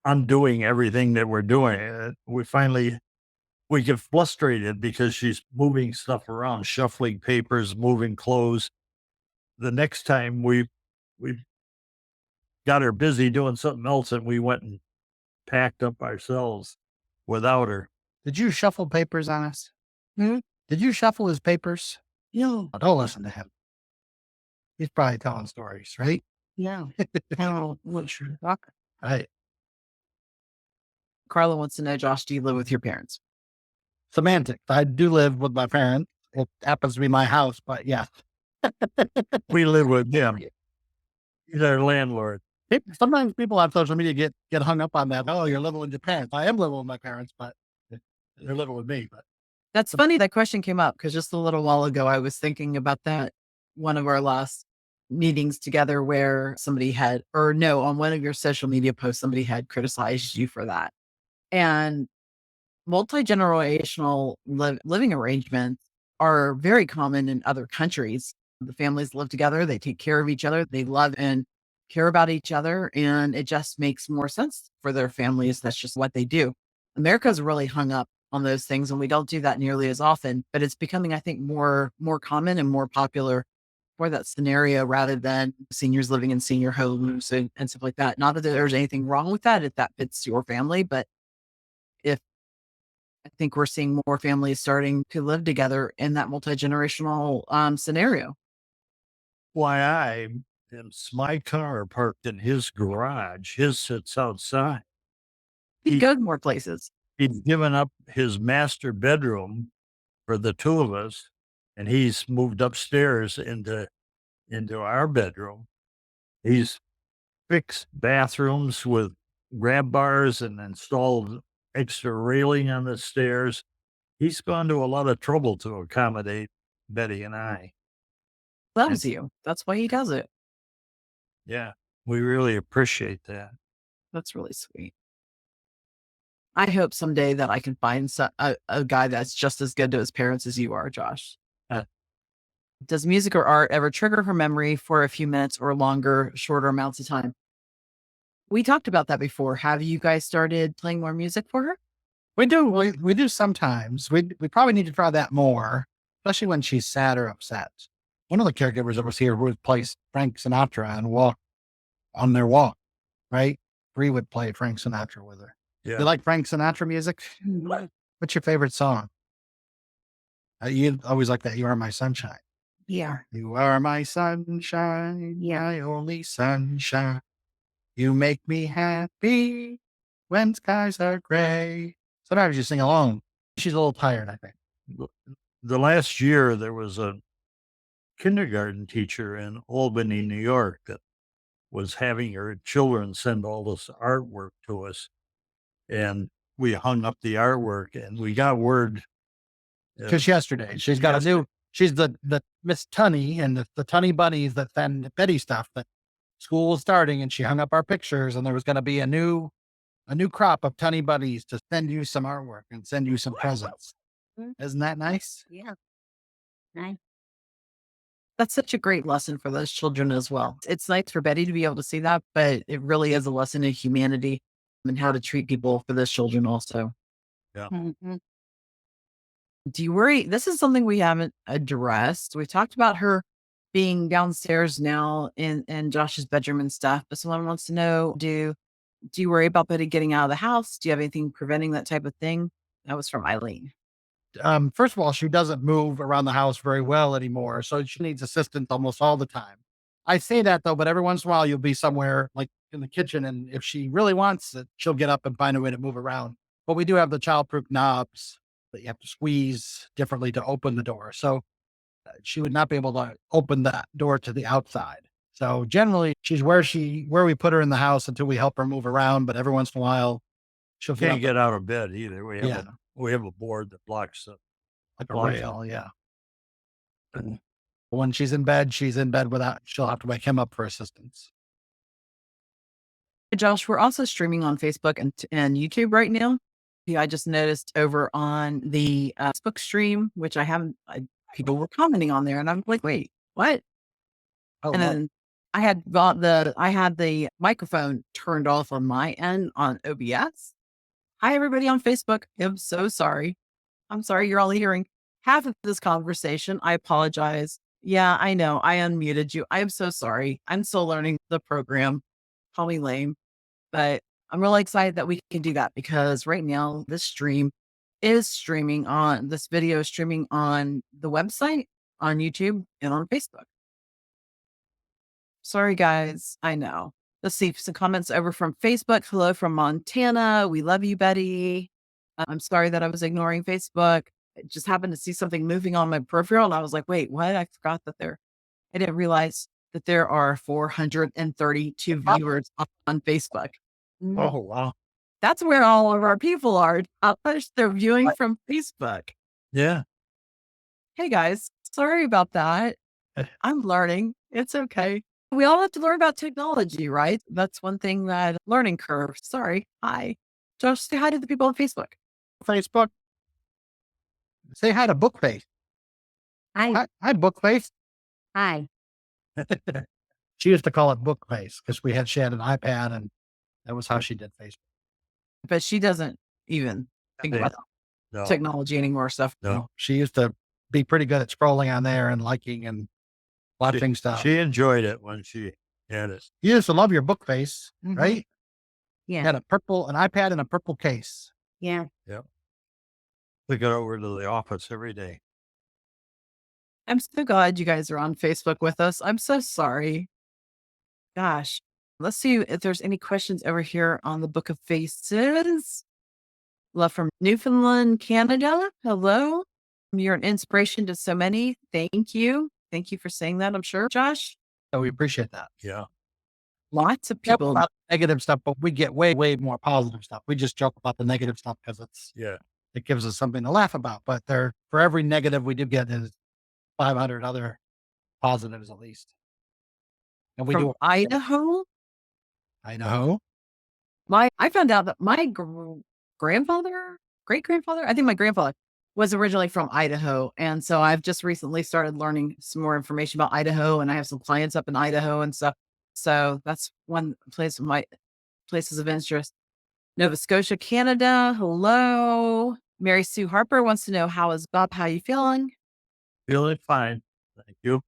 undoing everything that we're doing. We get frustrated because she's moving stuff around, shuffling papers, moving clothes. The next time we got her busy doing something else, and we went and packed up ourselves without her. Did you shuffle papers on us? Hmm? Did you shuffle his papers? No. Oh, don't listen to him. He's probably telling stories, right? No. I don't know what you're talking. Right. Carla wants to know, Josh, do you live with your parents? Semantics. I do live with my parents. It happens to be my house, but yeah. We live with him. He's our landlord. Sometimes people on social media get hung up on that. Oh, you're living with your parents. I am living with my parents, but they're living with me. But That's funny that question came up because just a little while ago, I was thinking about that. One of our last meetings together where somebody had, or no, on one of your social media posts, somebody had criticized you for that. And multi-generational living arrangements are very common in other countries. The families live together, they take care of each other, they love and care about each other, and it just makes more sense for their families. That's just what they do. America's really hung up on those things, and we don't do that nearly as often, but it's becoming, I think, more common and more popular for that scenario rather than seniors living in senior homes and stuff like that. Not that there's anything wrong with that if that fits your family, but if I think we're seeing more families starting to live together in that multi-generational scenario. Why my car parked in his garage. His sits outside. You He- go to more places. He's given up his master bedroom for the two of us, and he's moved upstairs into our bedroom. He's fixed bathrooms with grab bars and installed extra railing on the stairs. He's gone to a lot of trouble to accommodate Betty and I. Loves you. That's why he does it. Yeah, we really appreciate that. That's really sweet. I hope someday that I can find a guy that's just as good to his parents as you are, Josh. Does music or art ever trigger her memory for a few minutes or longer, shorter amounts of time? We talked about that before. Have you guys started playing more music for her? we do. We do sometimes. We probably need to try that more, especially when she's sad or upset. One of the caregivers that was here would play Frank Sinatra and walk on their walk, right? Bree would play Frank Sinatra with her. Yeah. You like Frank Sinatra music? What's your favorite song? You always like that. You Are My Sunshine. Yeah. You are my sunshine, Yeah. my only sunshine. You make me happy when skies are gray. Sometimes you sing along. She's a little tired, I think. The last year, there was a kindergarten teacher in Albany, New York, that was having her children send all this artwork to us. And we hung up the artwork, and we got word. Just yesterday, she's got a new. She's the Miss Tunny and the Tunny bunnies that send Betty stuff. That school was starting, and she hung up our pictures, and there was going to be a new crop of Tunny bunnies to send you some artwork and send you some presents. Isn't that nice? Yeah. Nice. That's such a great lesson for those children as well. It's nice for Betty to be able to see that, but it really is a lesson in humanity and how to treat people for those children also. Yeah. Mhm. Do you worry? This is something we haven't addressed. We talked about her being downstairs now in Josh's bedroom and stuff, but someone wants to know, do you worry about Betty getting out of the house? Do you have anything preventing that type of thing? That was from Eileen. First of all, she doesn't move around the house very well anymore, so she needs assistance almost all the time. I say that though, but every once in a while you'll be somewhere like in the kitchen, and if she really wants it, she'll get up and find a way to move around. But we do have the childproof knobs that you have to squeeze differently to open the door. So she would not be able to open that door to the outside. So generally, she's where we put her in the house until we help her move around. But every once in a while, she'll get Can't up. get out of bed either. Yeah, We have a board that blocks like a blocks. rail. Yeah. When she's in bed without, she'll have to wake him up for assistance. Hey, Josh, we're also streaming on Facebook and YouTube right now. Yeah, I just noticed over on the Facebook stream, which people were commenting on there, and I'm like, wait, what? Oh, And no. then I had the microphone turned off on my end on OBS. Hi, everybody on Facebook. I'm so sorry. I'm sorry you're only hearing half of this conversation. I apologize. Yeah, I know. I unmuted you. I am so sorry. I'm still learning the program. Call me lame, but I'm really excited that we can do that because right now this video is streaming on the website, on YouTube, and on Facebook. Sorry, guys. I know. Let's see some comments over from Facebook. Hello from Montana. We love you, Betty. I'm sorry that I was ignoring Facebook. I just happened to see something moving on my peripheral, and I was like, wait, what? I didn't realize that there are 432 viewers on Facebook. Mm, Oh wow. That's where all of our people are. They're viewing from Facebook. Yeah. Hey, guys. Sorry about that. I'm learning. It's okay. We all have to learn about technology, right? That's one thing that learning curve. Sorry. Hi. Josh, say hi to the people on Facebook. Facebook. Say hi to Bookface. Hi. Hi, Bookface. Hi. She used to call it Bookface because she had an iPad, and that was how she did Facebook. But she doesn't even think Yeah. about No. technology anymore stuff. No. She used to be pretty good at scrolling on there and liking and watching stuff. She enjoyed it when she had it. You used to love your Bookface, Mhm. right? Yeah. You had an iPad in a purple case. Yeah. Yep. We go over to the office every day. I'm so glad you guys are on Facebook with us. I'm so sorry. Gosh. Let's see if there's any questions over here on the Book of Faces. Love from Newfoundland, Canada. Hello. You're an inspiration to so many. Thank you. Thank you for saying that, I'm sure, Josh. So we appreciate that. Yeah. Lots of Yep, people. about negative stuff, but we get way, way more positive stuff. We just joke about the negative stuff because Yeah. it gives us something to laugh about. But for every negative we do get is 500 other positives at least. And we From do Idaho. Idaho. I found out that my grandfather, great grandfather, I think my grandfather was originally from Idaho. And so I've just recently started learning some more information about Idaho, and I have some clients up in Idaho and stuff. So that's one place of my places of interest. Nova Scotia, Canada. Hello. Mary Sue Harper wants to know, how is Bob? How you feeling? Feeling fine. Thank you.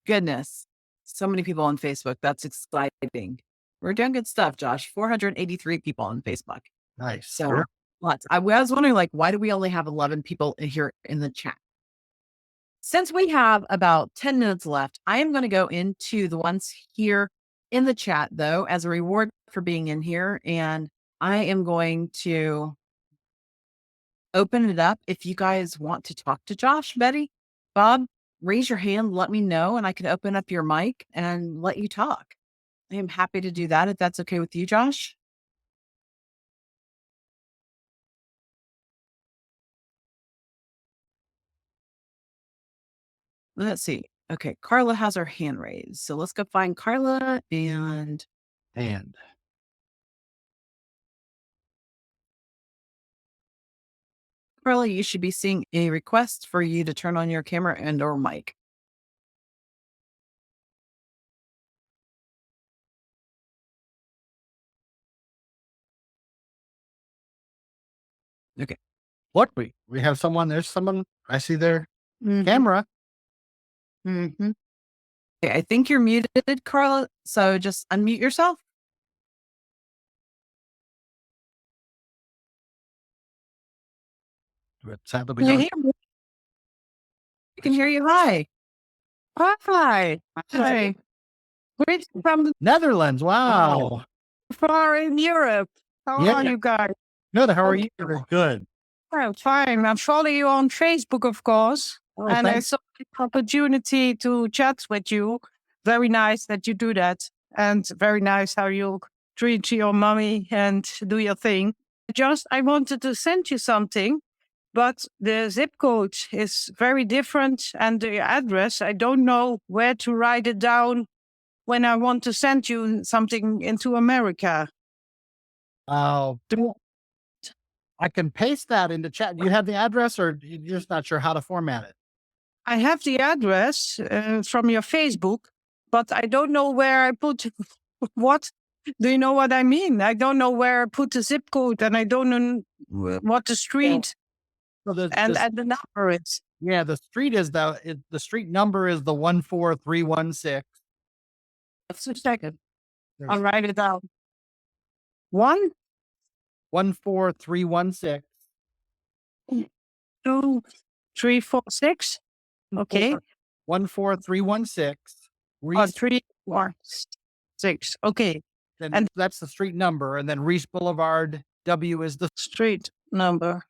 Goodness. So many people on Facebook. That's exciting. We're doing good stuff, Josh. 483 people on Facebook. Nice. So lots. I was wondering, like, why do we only have 11 people here in the chat? Since we have about 10 minutes left, I am going to go into the ones here in the chat, though, as a reward for being in here. And I am going to open it up. If you guys want to talk to Josh, Betty, Bob, raise your hand, let me know, and I can open up your mic and let you talk. I am happy to do that if that's okay with you, Josh. Let's see. Okay, Carla has her hand raised. So let's go find Carla and Carla, you should be seeing a request for you to turn on your camera and or mic. Okay. Look, we have someone. There's someone. I see their Mhm. camera. Mhm. Okay, I think you're muted, Carla. So just unmute yourself. But sadly, we Can you don't. hear me? I can hear you. Hi. Hi. Hi. Great from the Netherlands. Wow. far in Europe. How Yeah. are you guys? Good. How are Okay. you? Good. I'm fine. I follow you on Facebook, of course. Oh, And I thanks. saw the opportunity to chat with you. Very nice that you do that. And very nice how you treat your mommy and do your thing. Just, I wanted to send you something, but the zip code is very different. And the address, I don't know where to write it down when I want to send you something into America. Oh, I can paste that into chat. Do you have the address, or you're just not sure how to format it? I have the address from your Facebook, but I don't know where I put what. Do you know what I mean? I don't know where I put the zip code, and I don't know what the street So and the number is. yeah, the street is the street number is the 14316. Just a second. There's I'll write it down. 14316. 2, 3, 4, 6. Okay. 14316. Or 3, 4, 6. Okay. And that's the street number, and then Reese Boulevard. W is the Street number.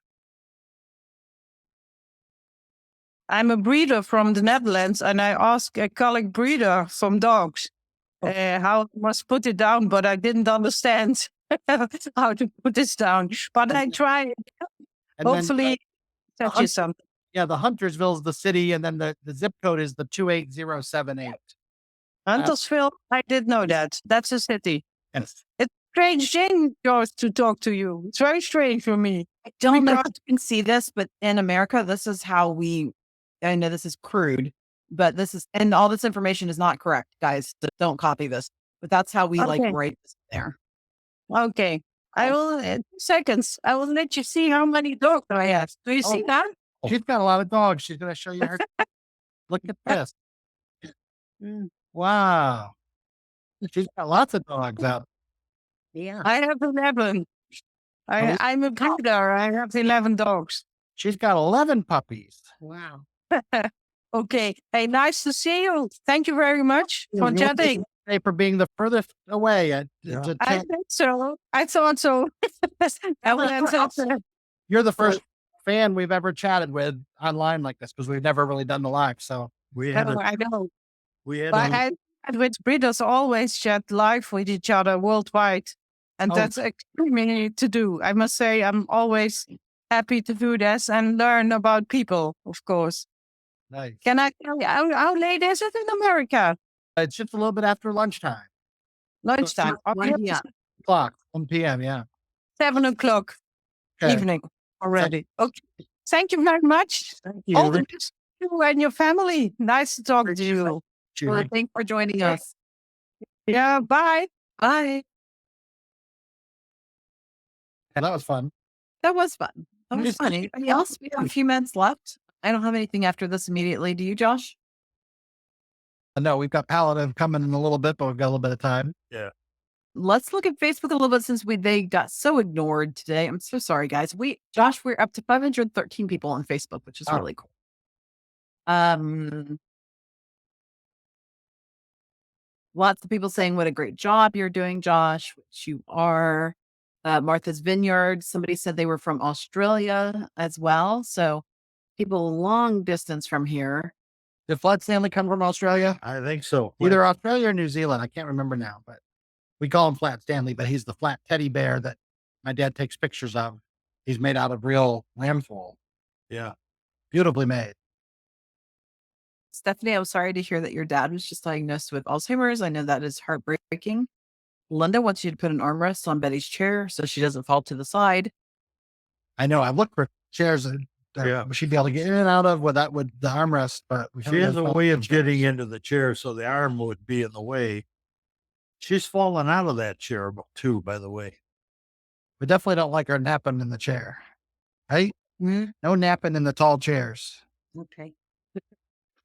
I'm a breeder from the Netherlands, and I asked a colleague breeder from dogs how I must put it down, but I didn't understand how to put this down. But I try. and Hopefully, then, touch you something. yeah, the Huntersville is the city, and then the zip code is the 28078. Huntersville, I did know that. That's a city. Yes. It's a strange thing, George, to talk to you. It's very strange for me. I don't know if Because- you can see this, but in America, this is how I know this is crude, but and all this information is not correct, guys. So don't copy this, but that's how we Okay. write this there. Okay. I will, in 2 seconds, I will let you see how many dogs I have. Do you see that? She's got a lot of dogs. She's going to show you her. Look at this. Wow. She's got lots of dogs out. Yeah. I have 11. I'm a breeder. I have 11 dogs. She's got 11 puppies. Wow. Okay. Hey, nice to see you. Thank you very much for chatting. For being the furthest away. Yeah. I think so. I thought so. You're the first fan we've ever chatted with online like this, because we've never really done the live. So We had I know. we had But a, with breeders always chat live with each other worldwide. And Oh. that's extremely to do. I must say, I'm always happy to do this and learn about people, of course. nice. Can I tell you, how late is it in America? It's just a little bit after lunchtime. Lunchtime. One Okay, PM. 1 p.m. Yeah. 7 o'clock Okay. evening already. Okay. Thank you very much. Thank you. All the best to you and your family. Nice to talk to you. Well, thanks for joining us. Yeah, bye. Bye. And that was fun. That was fun. That was Just- fun. Anybody else? We have a few minutes left. I don't have anything after this immediately. Do you, Josh? No, we've got Paladin coming in a little bit, but we've got a little bit of time. Let's look at Facebook a little bit since they got so ignored today. I'm so sorry, guys. Josh, we're up to 513 people on Facebook, which is Oh. really cool. Lots of people saying what a great job you're doing, Josh, which you are. Martha's Vineyard. Somebody said they were from Australia as well. So people long distance from here. Did Flood Stanley come from Australia? I think so. Either Australia or New Zealand. I can't remember now, but we call him Flat Stanley, but he's the flat teddy bear that my dad takes pictures of. He's made out of real lamb's wool. Yeah. Beautifully made. Stephanie, I'm sorry to hear that your dad was just diagnosed with Alzheimer's. I know that is heartbreaking. Linda wants you to put an armrest on Betty's chair so she doesn't fall to the side. I know. I've looked for chairs that she'd be able to get in and out of with the armrest, but we She haven't has a found way the of getting chairs. into the chair so the arm would be in the way. She's fallen out of that chair too, by the way. We definitely don't like her napping in the chair. Right? Mm, No napping in the tall chairs. okay.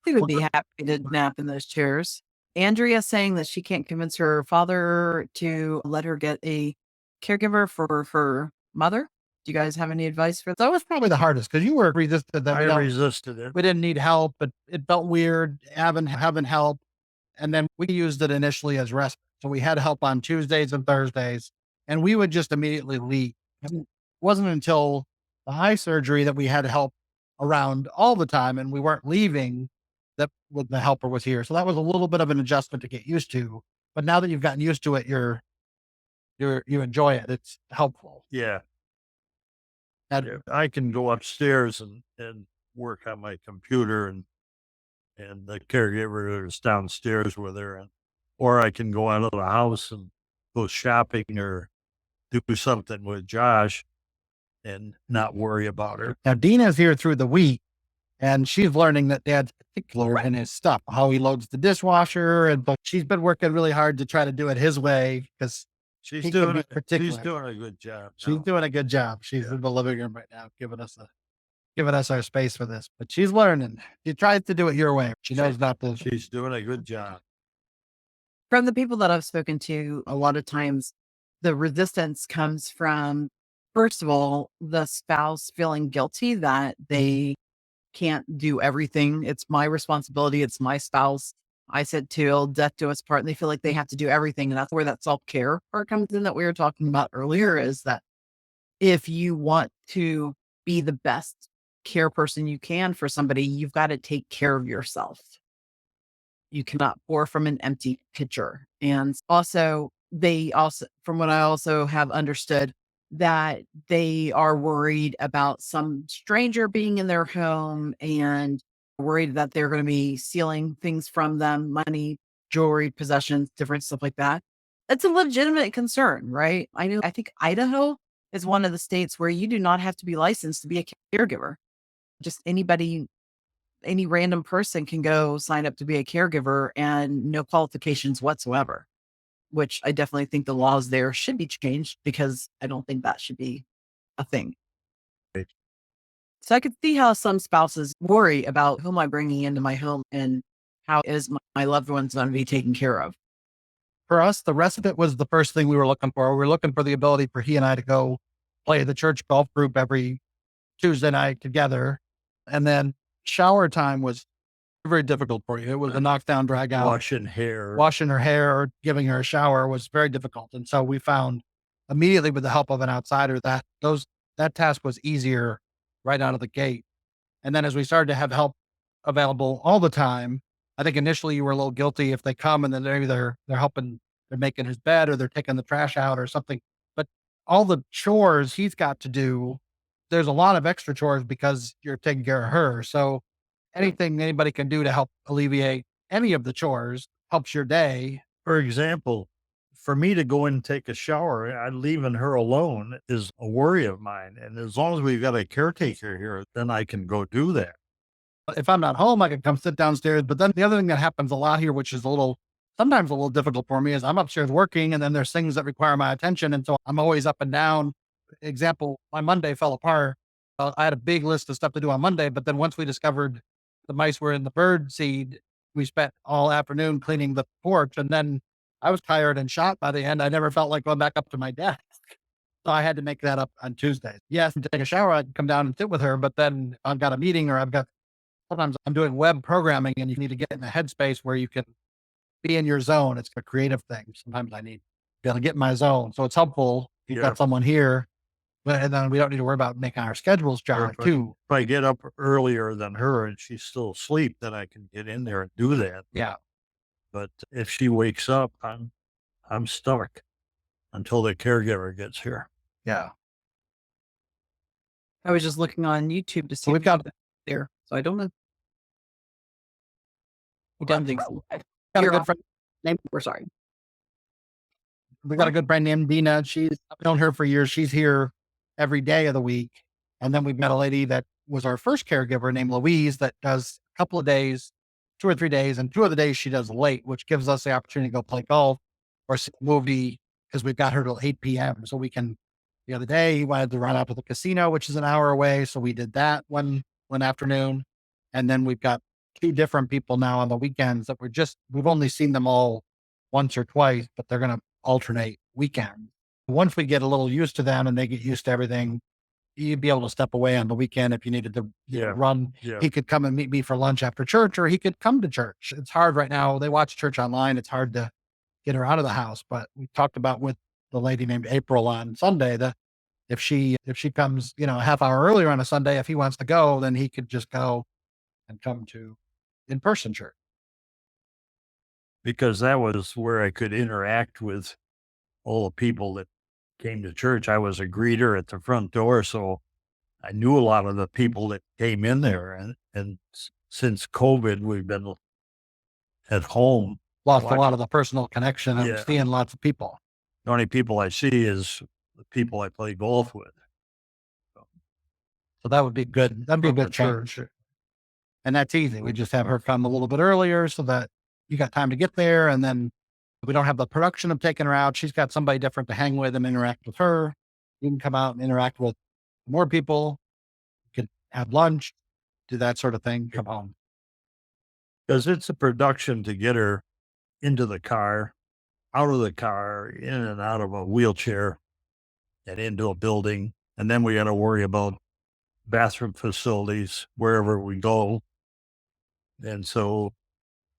She would be happy to nap in those chairs. Andrea saying that she can't convince her father to let her get a caregiver for her mother. Do you guys have any advice for that? That was probably the hardest because you were resistant that I resisted it. we didn't need help, but it felt weird having help. And then we used it initially as respite. So we had help on Tuesdays and Thursdays, and we would just immediately leave. It wasn't until the eye surgery that we had help around all the time and we weren't leaving that when the helper was here. So that was a little bit of an adjustment to get used to. But now that you've gotten used to it, you enjoy it. It's helpful. Yeah. And I can go upstairs and work on my computer and the caregiver is downstairs with her, or I can go out of the house and go shopping or do something with Josh and not worry about her. now Dina's here through the week and she's learning that dad's particular in his stuff, how he loads the dishwasher. But she's been working really hard to try to do it his way because She's he can doing be it. She's particular. doing a good job. She's now. doing a good job. She's in the living room right now, giving us our space for this. But she's learning. She tries to do it your way. She knows not to. She's doing a good job. From the people that I've spoken to, a lot of times the resistance comes from, first of all, the spouse feeling guilty that they can't do everything. It's my responsibility. It's my spouse. I said till death do us part, and they feel like they have to do everything. And that's where that self-care part comes in that we were talking about earlier, is that if you want to be the best care person you can for somebody, you've got to take care of yourself. You cannot pour from an empty pitcher. And also, from what I also have understood, that they are worried about some stranger being in their home and worried that they're going to be stealing things from them, money, jewelry, possessions, different stuff like that. That's a legitimate concern, right? I think Idaho is one of the states where you do not have to be licensed to be a caregiver. Just anybody, any random person can go sign up to be a caregiver and no qualifications whatsoever, which I definitely think the laws there should be changed because I don't think that should be a thing. Right. So I could see how some spouses worry about who am I bringing into my home and how is my loved ones going to be taken care of. For us, the rest of it was the first thing we were looking for. We were looking for the ability for he and I to go play the church golf group every Tuesday night together. And then shower time was very difficult for you. It was a knockdown, drag out. Washing hair. Washing her hair or giving her a shower was very difficult. And so we found immediately with the help of an outsider that task was easier right out of the gate. And then as we started to have help available all the time, I think initially you were a little guilty if they come and then maybe they're helping, they're making his bed or they're taking the trash out or something. But all the chores he's got to do, there's a lot of extra chores because you're taking care of her. So anything anybody can do to help alleviate any of the chores helps your day. For example, for me to go in and take a shower, leaving her alone is a worry of mine. And as long as we've got a caretaker here, then I can go do that. If I'm not home, I can come sit downstairs. But then the other thing that happens a lot here, which is sometimes a little difficult for me, is I'm upstairs working and then there's things that require my attention. And so I'm always up and down. Example, my Monday fell apart. I had a big list of stuff to do on Monday, but then once we discovered the mice were in the bird seed, we spent all afternoon cleaning the porch. And then I was tired and shot by the end. I never felt like going back up to my desk. So I had to make that up on Tuesdays. Yes, to take a shower, I'd come down and sit with her, but then I've got a meeting or sometimes I'm doing web programming and you need to get in a headspace where you can be in your zone. It's a creative thing. Sometimes I need to be able to get in my zone. So it's helpful. You've got someone here, and then we don't need to worry about making our schedules jive too. If I get up earlier than her and she's still asleep, then I can get in there and do that. Yeah. But if she wakes up, I'm stuck until the caregiver gets here. Yeah. I was just looking on YouTube to see So we've got there. So I don't know. I don't think so. a You're good off. friend. We're sorry. We got a good friend named Dina. I've known her for years. She's here every day of the week. And then we met a lady that was our first caregiver named Louise that does a couple of days, 2 or 3 days, and 2 of the days she does late, which gives us the opportunity to go play golf or see a movie because we've got her till 8 p.m. So we can, the other day he wanted to run out to the casino, which is an hour away. So we did that one afternoon. And then we've got 2 different people now on the weekends that we've only seen them all once or twice, but they're going to alternate weekends. Once we get a little used to them and they get used to everything, you'd be able to step away on the weekend if you needed to run. Yeah. He could come and meet me for lunch after church, or he could come to church. It's hard right now. They watch church online. It's hard to get her out of the house. But we talked about with the lady named April on Sunday that if she comes, a half hour earlier on a Sunday, if he wants to go, then he could just go and come to in-person church. Because that was where I could interact with all the people that came to church. I was a greeter at the front door, so I knew a lot of the people that came in there. And since COVID, we've been at home. Lost a lot of the personal connection of Yeah. seeing lots of people. The only people I see is the people I play golf with. So that would be good. That'd be a good change. And that's easy. We just have her come a little bit earlier so that you got time to get there. And then we don't have the production of taking her out. She's got somebody different to hang with and interact with her. You can come out and interact with more people. You could have lunch, do that sort of thing, come home. Because it's a production to get her into the car, out of the car, in and out of a wheelchair, and into a building. And then we got to worry about bathroom facilities wherever we go. And so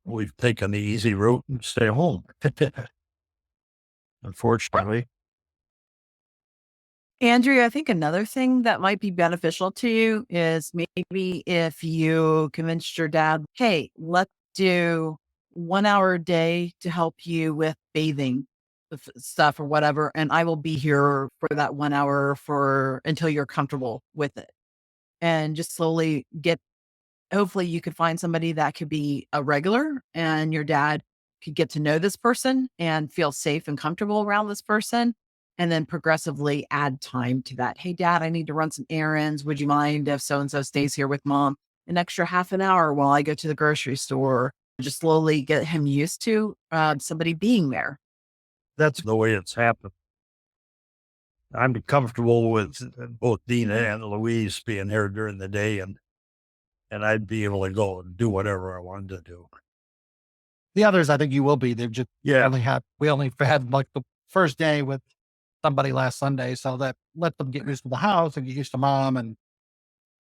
we've taken the easy route and stay home. Unfortunately. Andrea, I think another thing that might be beneficial to you is maybe if you convinced your dad, hey, let's do 1 hour a day to help you with bathing stuff or whatever. And I will be here for that 1 hour until you're comfortable with it. And just slowly hopefully you could find somebody that could be a regular and your dad could get to know this person and feel safe and comfortable around this person. And then progressively add time to that. Hey, dad, I need to run some errands. Would you mind if so-and-so stays here with mom an extra half an hour while I go to the grocery store? Just slowly get him used to somebody being there. That's the way it's happened. I'm comfortable with both Dina and Louise being here during the day, and I'd be able to go and do whatever I wanted to do. The others, I think you will be. They've just we only had like the first day with somebody last Sunday, so that let them get used to the house and get used to mom and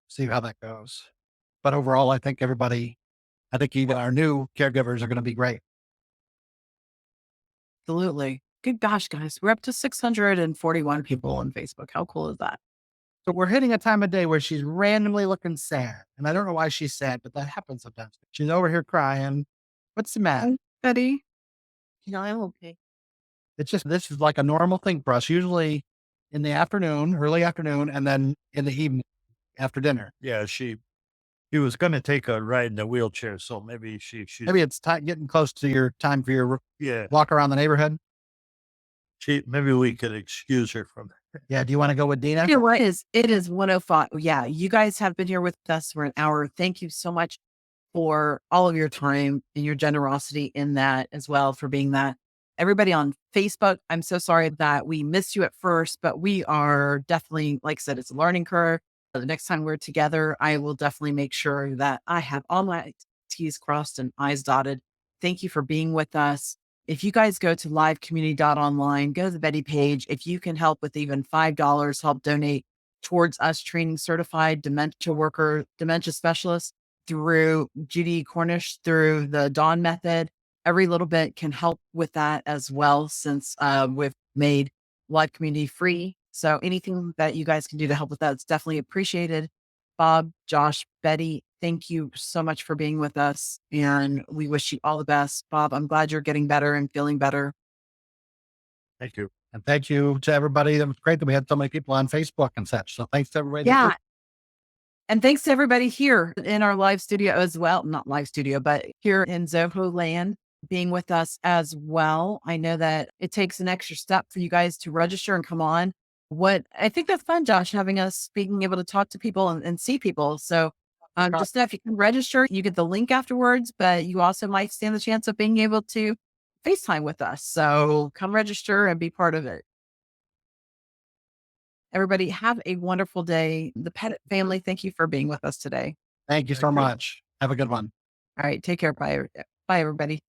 see how that goes. But overall, I think even our new caregivers are going to be great. Absolutely. Good gosh, guys. We're up to 641 people on Facebook. How cool is that? So we're hitting a time of day where she's randomly looking sad. And I don't know why she's sad, but that happens sometimes. She's over here crying. What's the matter? Betty? I'm okay. It's just, this is like a normal thing for us, usually in the afternoon, early afternoon, and then in the evening after dinner. Yeah, he was going to take a ride in a wheelchair, so maybe maybe it's getting close to your time for your yeah. walk around the neighborhood. Maybe we could excuse her from it. Yeah. Do you want to go with Dina? You know what? It is 1:05. Yeah. You guys have been here with us for an hour. Thank you so much for all of your time and your generosity in that as well, for being that. Everybody on Facebook, I'm so sorry that we missed you at first, but we are definitely, like I said, it's a learning curve. The next time we're together, I will definitely make sure that I have all my T's crossed and I's dotted. Thank you for being with us. If you guys go to livecommunity.online, go to the Betty page. If you can help with even $5, help donate towards us training certified dementia specialists through Judy Cornish, through the Dawn method. Every little bit can help with that as well, since we've made Live Community free. So anything that you guys can do to help with that, it's definitely appreciated. Bob, Josh, Betty, thank you so much for being with us. And we wish you all the best. Bob, I'm glad you're getting better and feeling better. Thank you. And thank you to everybody. It was great that we had so many people on Facebook and such. So thanks to everybody. Yeah. And thanks to everybody here in our live studio as well. Not live studio, but here in Zoho land, being with us as well. I know that it takes an extra step for you guys to register and come on. What I think that's fun, Josh, having us being able to talk to people and see people. So just know if you can register, you get the link afterwards, but you also might stand the chance of being able to FaceTime with us. So come register and be part of it. Everybody, have a wonderful day. The Pettit family, thank you for being with us today. Thank you so much. Have a good one. All right, take care. Bye, everybody.